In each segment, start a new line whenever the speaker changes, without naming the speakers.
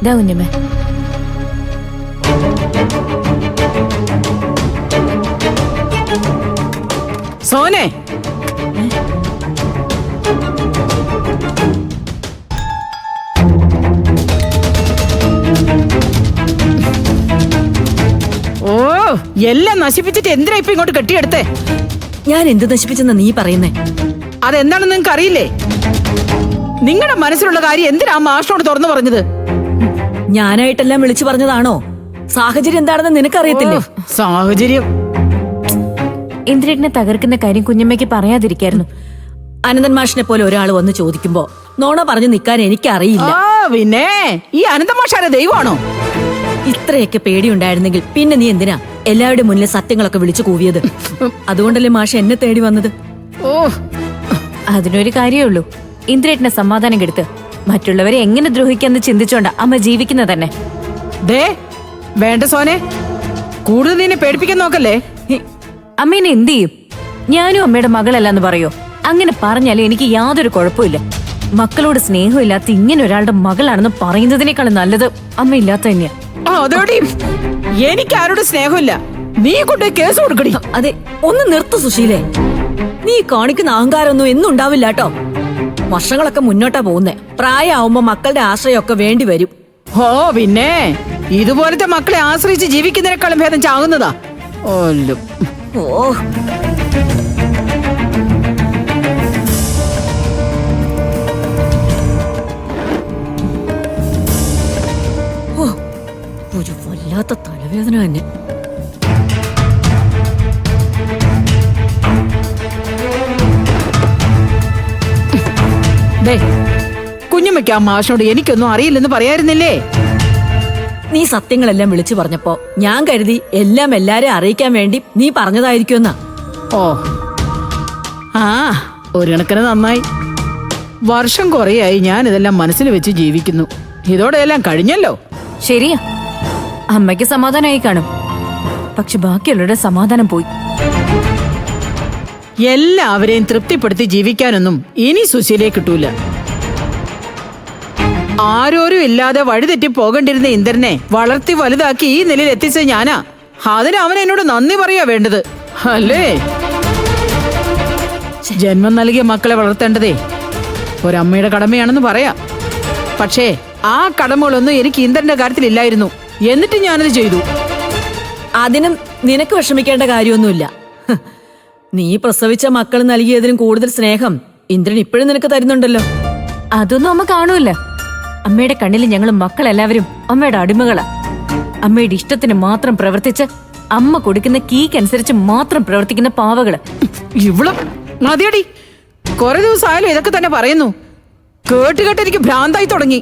ദാ കുഞ്ഞമ്മേ.
സോനെ, ഓ എല്ലാം നശിപ്പിച്ചിട്ട് എന്തിനാ ഇപ്പൊ ഇങ്ങോട്ട് കെട്ടിയെടുത്തേ?
ഞാൻ എന്ത് നശിപ്പിച്ചെന്നാ നീ പറയുന്നേ?
അതെന്താണെന്ന് നിങ്ങൾക്ക് അറിയില്ലേ? നിങ്ങളുടെ മനസ്സിലുള്ള കാര്യം എന്തിനാ മാഷിനോട് തുറന്നു പറഞ്ഞത്?
ഞാനായിട്ടെല്ലാം വിളിച്ചു പറഞ്ഞതാണോ? സാഹചര്യം എന്താണെന്ന് നിനക്കറിയത്തില്ലേ?
സാഹചര്യം
ഇന്ദ്രനെ തകർക്കുന്ന കാര്യം കുഞ്ഞമ്മയ്ക്ക് പറയാതിരിക്കായിരുന്നു.
അനന്തൻ മാഷിനെ പോലെ ഒരാൾ വന്ന് ചോദിക്കുമ്പോ നോണ പറഞ്ഞു നിൽക്കാൻ എനിക്കറിയില്ല.
പിന്നെ ഈ അനന്തമാഷാരെ ദൈവമാണോ?
ഇത്രയൊക്കെ പേടിയുണ്ടായിരുന്നെങ്കിൽ പിന്നെ നീ എന്തിനാ എല്ലാവരുടെ മുന്നിൽ സത്യങ്ങളൊക്കെ വിളിച്ചു കൂവിയത്? അതുകൊണ്ടല്ലേ മാഷ് എന്നെ തേടി വന്നത്.
ഓ,
അതിനൊരു കാര്യമേ ഉള്ളൂ. ഇന്ദ്രേട്ടനെ സമാധാനം കെടുത്ത് മറ്റുള്ളവരെ എങ്ങനെ ദ്രോഹിക്കാന്ന് ചിന്തിച്ചോണ്ട അമ്മ ജീവിക്കുന്നത് തന്നെ.
ദേ വേണ്ട സോനെ, കൂടുതൽ നിന്നെ പേടിപ്പിക്കാൻ നോക്കല്ലേ.
അമ്മേനെ എന്ത് ചെയ്യും? ഞാനും അമ്മയുടെ മകളല്ലെന്ന് പറയോ? അങ്ങനെ പറഞ്ഞാലും എനിക്ക് യാതൊരു കുഴപ്പമില്ല. മക്കളോട് സ്നേഹമില്ലാത്ത ഇങ്ങനെ ഒരാളുടെ മകളാണെന്ന് പറയുന്നതിനേക്കാളും നല്ലത് അമ്മ ഇല്ലാത്ത തന്നെയാ.
അതോടെ എനിക്ക് ആരോട് സ്നേഹമില്ല. നീ കൊണ്ട് കേസ് കൊടുക്കടി.
അതെ, ഒന്ന് നിർത്തു സുശീലേ. നീ കാണിക്കുന്ന അഹങ്കാരമൊന്നും എന്നും ഉണ്ടാവില്ല കേട്ടോ. വർഷങ്ങളൊക്കെ മുന്നോട്ടാ പോകുന്നേ. പ്രായമാവുമ്പോ മക്കളുടെ ആശ്രയമൊക്കെ വേണ്ടി വരും.
ഓ പിന്നെ ഇതുപോലത്തെ മക്കളെ ആശ്രയിച്ച് ജീവിക്കുന്നതിനേക്കാളും ഭേദം ചാകുന്നതാ.
ഓ, ഒരു വല്ലാത്ത തലവേദന തന്നെ.
കുഞ്ഞുമ്മയ്ക്ക് ആ മാഷിനോട് എനിക്കൊന്നും അറിയില്ലെന്ന് പറയായിരുന്നില്ലേ?
നീ സത്യങ്ങളെല്ലാം വിളിച്ചു പറഞ്ഞപ്പോ ഞാൻ കരുതി എല്ലാം എല്ലാരെയും അറിയിക്കാൻ വേണ്ടി നീ പറഞ്ഞതായിരിക്കുമെന്നാ.
ഓ ആ, ഒരു കണക്കിന് നന്നായി. വർഷം കുറയായി ഞാൻ ഇതെല്ലാം മനസ്സിൽ വെച്ച് ജീവിക്കുന്നു. ഇതോടെ എല്ലാം കഴിഞ്ഞല്ലോ.
ശരിയാ, അമ്മയ്ക്ക് സമാധാനമായി കാണും. പക്ഷെ ബാക്കിയുള്ളവരുടെ സമാധാനം പോയി.
എല്ലാവരെയും തൃപ്തിപ്പെടുത്തി ജീവിക്കാനൊന്നും ഇനി സുശീലയെ കിട്ടൂല. ആരോരും ഇല്ലാതെ വഴിതെറ്റി പോകേണ്ടിരുന്ന ഇന്ദ്രനെ വളർത്തി വലുതാക്കി ഈ നിലയിൽ എത്തിച്ചത് ഞാനാ. അതിന് അവൻ എന്നോട് നന്ദി പറയാ വേണ്ടത്, അല്ലേ? ജന്മം നൽകിയ മക്കളെ വളർത്തേണ്ടതേ ഒരമ്മയുടെ കടമയാണെന്ന് പറയാം. പക്ഷേ ആ കടമകളൊന്നും എനിക്ക് ഇന്ദ്രന്റെ കാര്യത്തിൽ ഇല്ലായിരുന്നു. എന്നിട്ട് ഞാനത് ചെയ്തു.
അതിനും നിനക്ക് വിഷമിക്കേണ്ട കാര്യമൊന്നുമില്ല. നീ പ്രസവിച്ച മക്കൾ നൽകിയതിനും കൂടുതൽ സ്നേഹം ഇന്ദ്രൻ ഇപ്പോഴും നിനക്ക് തരുന്നുണ്ടല്ലോ.
അതൊന്നും അമ്മ കാണൂല. അമ്മയുടെ കണ്ണിൽ ഞങ്ങൾ മക്കളെല്ലാവരും അമ്മയുടെ അടിമകളാ. അമ്മയുടെ ഇഷ്ടത്തിന് മാത്രം പ്രവർത്തിച്ച് അമ്മ കൊടുക്കുന്ന കീക്കനുസരിച്ച് മാത്രം പ്രവർത്തിക്കുന്ന പാവകള്.
ഇവള് മതിയടി. കുറെ ദിവസമായാലും ഇതൊക്കെ തന്നെ പറയുന്നു. കേട്ട് എനിക്ക് ഭ്രാന്തായി തുടങ്ങി.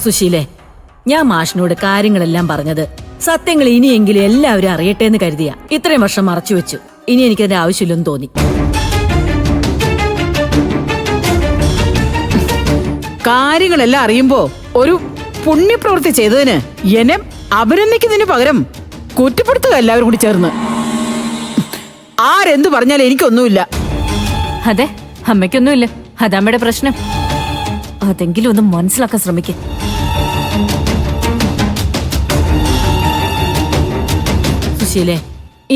സുശീലേ, ഞാൻ മാഷിനോട് കാര്യങ്ങളെല്ലാം പറഞ്ഞത് സത്യങ്ങൾ ഇനിയെങ്കിലും എല്ലാവരും അറിയട്ടെ എന്ന് കരുതിയാ. ഇത്രയും വർഷം മറച്ചു വെച്ചു. ഇനി എനിക്കതിന്റെ ആവശ്യമില്ലെന്ന് തോന്നി.
കാര്യങ്ങളെല്ലാം അറിയുമ്പോ ഒരു പുണ്യപ്രവൃത്തി ചെയ്തതിന് എന്നെ അഭിനന്ദിക്കുന്നതിന് പകരം കുറ്റപ്പെടുത്തുക എല്ലാവരും കൂടി ചേർന്ന്. ആരെന്ത് പറഞ്ഞാലും എനിക്കൊന്നുമില്ല.
അതെ, അമ്മയ്ക്കൊന്നുമില്ല. അതമ്മയുടെ പ്രശ്നം. അതെങ്കിലും ഒന്ന് മനസ്സിലാക്കാൻ ശ്രമിക്ക.
സുശീലേ,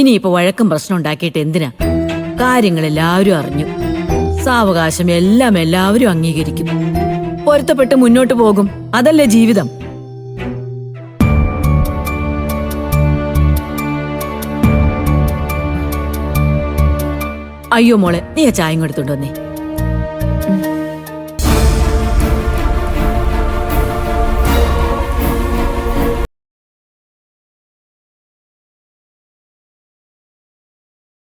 ഇനിയിപ്പോ വഴക്കും പ്രശ്നം ഉണ്ടാക്കിയിട്ട് എന്തിനാ? കാര്യങ്ങൾ എല്ലാവരും അറിഞ്ഞു. സാവകാശം എല്ലാം എല്ലാവരും അംഗീകരിക്കും. പൊരുത്തപ്പെട്ട് മുന്നോട്ട് പോകും. അതല്ലേ ജീവിതം. അയ്യോ മോളെ, നീ ആ ചായം കൊടുത്തോണ്ട് വന്നേ.